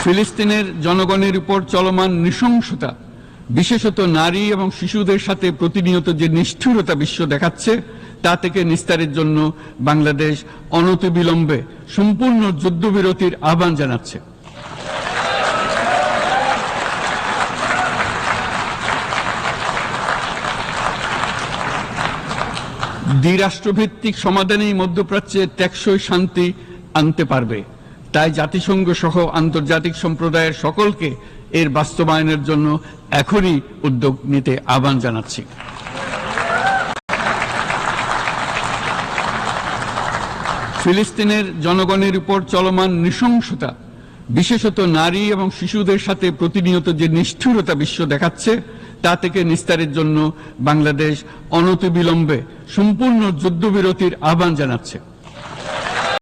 ফিলিস্তিনের জনগণের উপর চলমান নৃশংসতা, বিশেষত নারী এবং শিশুদের সাথে প্রতিনিয়ত যে নিষ্ঠুরতা বিশ্ব দেখাচ্ছে, তা থেকে নিস্তারের জন্য বাংলাদেশ অনতিবিলম্বে সম্পূর্ণ যুদ্ধবিরতির আহ্বান জানাচ্ছে। দ্বিরাষ্ট্রভিত্তিক সমাধানেই মধ্যপ্রাচ্যে টেকসই শান্তি আনতে পারবে। তাই জাতিসংঘ সহ আন্তর্জাতিক সম্প্রদায়ের সকলকে এর বাস্তবায়নের জন্য এখনই উদ্যোগ নিতে আহ্বান জানাচ্ছি। ফিলিস্তিনের জনগণের উপর চলমান নৃশংসতা, বিশেষত নারী এবং শিশুদের সাথে প্রতিনিয়ত যে নিষ্ঠুরতা বিশ্ব দেখাচ্ছে, তা থেকে নিস্তারের জন্য বাংলাদেশ অনতিবিলম্বে সম্পূর্ণ যুদ্ধবিরতির আহ্বান জানাচ্ছে।